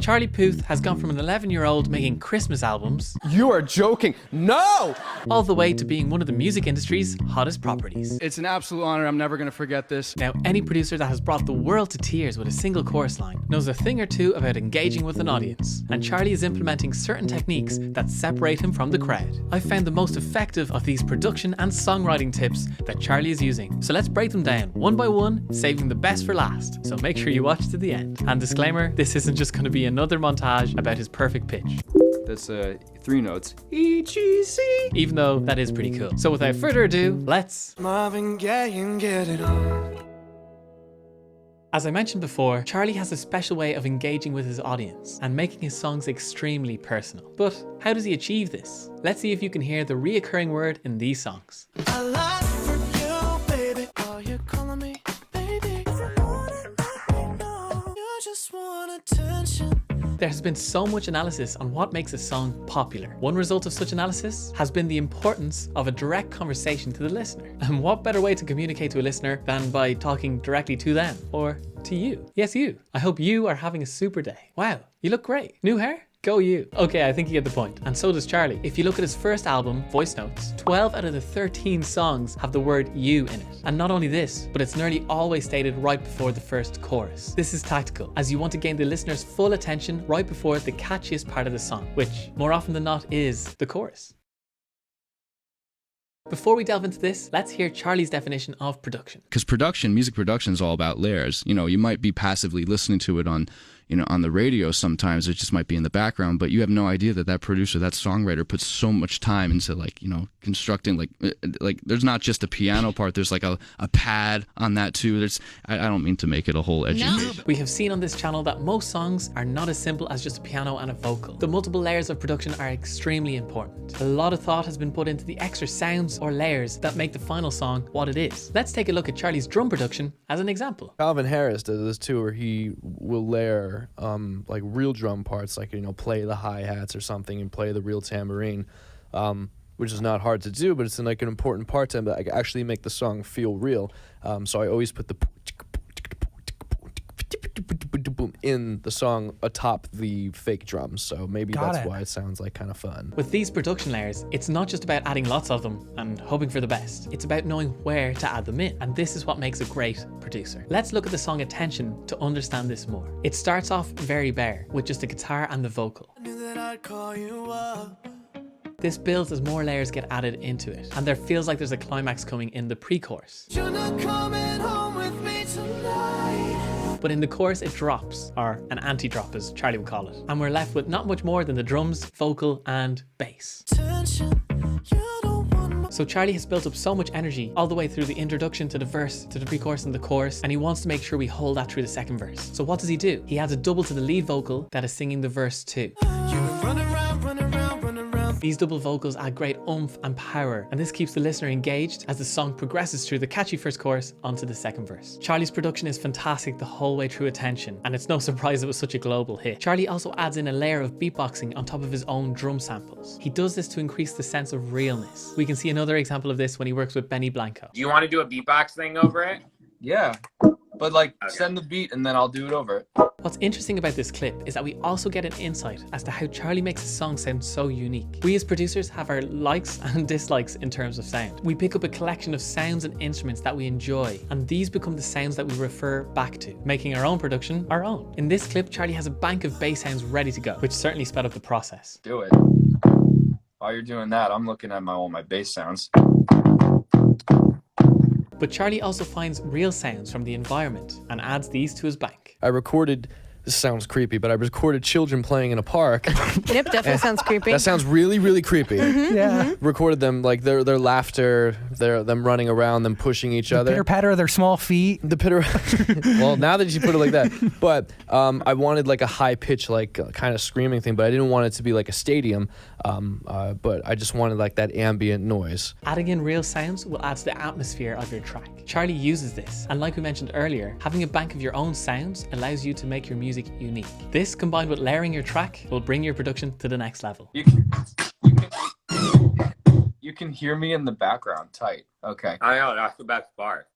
Charlie Puth has gone from an 11-year-old making Christmas albums You are joking. No! all the way to being one of the music industry's hottest properties. It's an absolute honor. I'm never going to forget this. Now, any producer that has brought the world to tears with a single chorus line knows a thing or two about engaging with an audience, and Charlie is implementing certain techniques that separate him from the crowd. I found the most effective of these production and songwriting tips that Charlie is using, so let's break them down one by one, saving the best for last, so make sure you watch to the end. And disclaimer, this isn't just going to be another montage about his perfect pitch. That's 3 notes. E, G, C. Even though that is pretty cool. So without further ado, let's... Marvin Gaye and get it on. As I mentioned before, Charlie has a special way of engaging with his audience and making his songs extremely personal. But how does he achieve this? Let's see if you can hear the reoccurring word in these songs. I lie for you, baby. Are you calling me, baby? If you want it, let me know. You just want attention. There has been so much analysis on what makes a song popular. One result of such analysis has been the importance of a direct conversation to the listener. And what better way to communicate to a listener than by talking directly to them, or to you. Yes, you. I hope you are having a super day. Wow, you look great. New hair? Go you. Okay, I think you get the point. And so does Charlie. If you look at his first album, Voice Notes, 12 out of the 13 songs have the word you in it. And not only this, but it's nearly always stated right before the first chorus. This is tactical, as you want to gain the listener's full attention right before the catchiest part of the song, which more often than not is the chorus. Before we delve into this, let's hear Charlie's definition of production. Because music production is all about layers. You know, you might be passively listening to it on the radio sometimes. It just might be in the background, but you have no idea that producer, that songwriter puts so much time into constructing, there's not just a piano part, there's like a pad on that too. I don't mean to make it a whole education. We have seen on this channel that most songs are not as simple as just a piano and a vocal. The multiple layers of production are extremely important. A lot of thought has been put into the extra sounds or layers that make the final song what it is. Let's take a look at Charlie's drum production as an example. Calvin Harris does this too, where he will layer like real drum parts, like, play the hi-hats or something and play the real tambourine, which is not hard to do, but it's like an important part to actually make the song feel real. So I always put the in the song atop the fake drums, so maybe that's why it sounds like kind of fun. With these production layers, it's not just about adding lots of them and hoping for the best. It's about knowing where to add them in, and this is what makes a great producer. Let's look at the song Attention to understand this more. It starts off very bare, with just the guitar and the vocal. I knew that I'd call you up. This builds as more layers get added into it, and there feels like there's a climax coming in the pre-chorus. You're not coming home with me tonight. But in the chorus it drops, or an anti-drop as Charlie would call it, and we're left with not much more than the drums, vocal and bass. Attention, you don't want my... So Charlie has built up so much energy all the way through the introduction to the verse, to the pre-chorus and the chorus, and he wants to make sure we hold that through the second verse. So what does he do? He adds a double to the lead vocal that is singing the verse too. You run around, run around, run around. These double vocals add great oomph and power, and this keeps the listener engaged as the song progresses through the catchy first chorus onto the second verse. Charlie's production is fantastic the whole way through Attention, and it's no surprise it was such a global hit. Charlie also adds in a layer of beatboxing on top of his own drum samples. He does this to increase the sense of realness. We can see another example of this when he works with Benny Blanco. Do you want to do a beatbox thing over it? Yeah. But send the beat and then I'll do it over it. What's interesting about this clip is that we also get an insight as to how Charlie makes his song sound so unique. We as producers have our likes and dislikes in terms of sound. We pick up a collection of sounds and instruments that we enjoy, and these become the sounds that we refer back to, making our own production our own. In this clip, Charlie has a bank of bass sounds ready to go, which certainly sped up the process. Do it. While you're doing that, I'm looking at all my bass sounds. But Charlie also finds real sounds from the environment and adds these to his bank. I recorded, this sounds creepy, but I recorded children playing in a park. Yep, definitely sounds creepy. That sounds really, really creepy. Yeah. Recorded them, like their laughter, them running around, them pushing each other. Pitter patter of their small feet. The pitter. Well, now that you put it like that, but I wanted like a high pitch, kind of screaming thing, but I didn't want it to be like a stadium. But I just wanted like that ambient noise. Adding in real sounds will add to the atmosphere of your track. Charlie uses this, and like we mentioned earlier, having a bank of your own sounds allows you to make your music unique. This, combined with layering your track, will bring your production to the next level. You can hear me in the background tight. Okay. I know, that's the best part.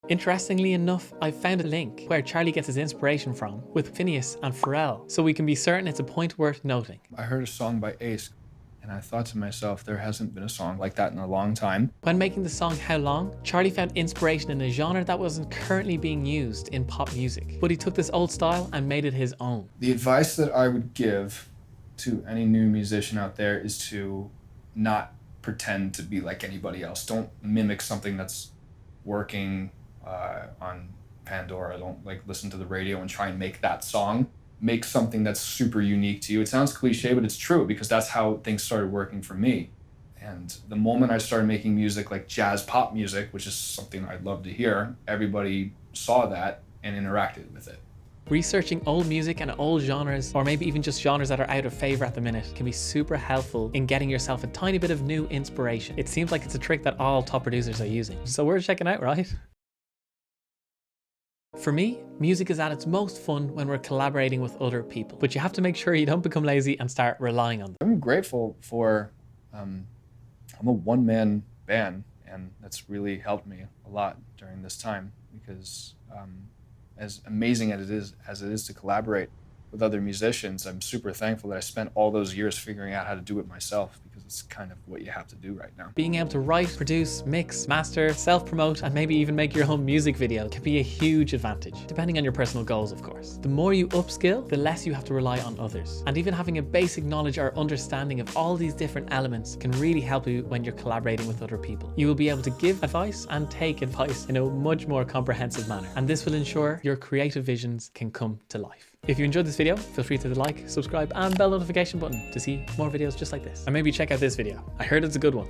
Interestingly enough, I found a link where Charlie gets his inspiration from with Phineas and Pharrell, so we can be certain it's a point worth noting. I heard a song by Ace, and I thought to myself, there hasn't been a song like that in a long time. When making the song How Long, Charlie found inspiration in a genre that wasn't currently being used in pop music, but he took this old style and made it his own. The advice that I would give to any new musician out there is to not pretend to be like anybody else. Don't mimic something that's working on Pandora. Don't like listen to the radio and try and make that song. Make something that's super unique to you. It sounds cliche, but it's true because that's how things started working for me. And the moment I started making music like jazz pop music, which is something I'd love to hear, everybody saw that and interacted with it. Researching old music and old genres, or maybe even just genres that are out of favor at the minute, can be super helpful in getting yourself a tiny bit of new inspiration. It seems like it's a trick that all top producers are using. So worth checking out, right? For me, music is at its most fun when we're collaborating with other people, but you have to make sure you don't become lazy and start relying on them. I'm grateful for, I'm a one-man band, and that's really helped me a lot during this time because as amazing as it is to collaborate with other musicians, I'm super thankful that I spent all those years figuring out how to do it myself because it's kind of what you have to do right now. Being able to write, produce, mix, master, self-promote, and maybe even make your own music video can be a huge advantage, depending on your personal goals, of course. The more you upskill, the less you have to rely on others. And even having a basic knowledge or understanding of all these different elements can really help you when you're collaborating with other people. You will be able to give advice and take advice in a much more comprehensive manner. And this will ensure your creative visions can come to life. If you enjoyed this video, feel free to hit the like, subscribe, and bell notification button to see more videos just like this. And maybe check out this video. I heard it's a good one.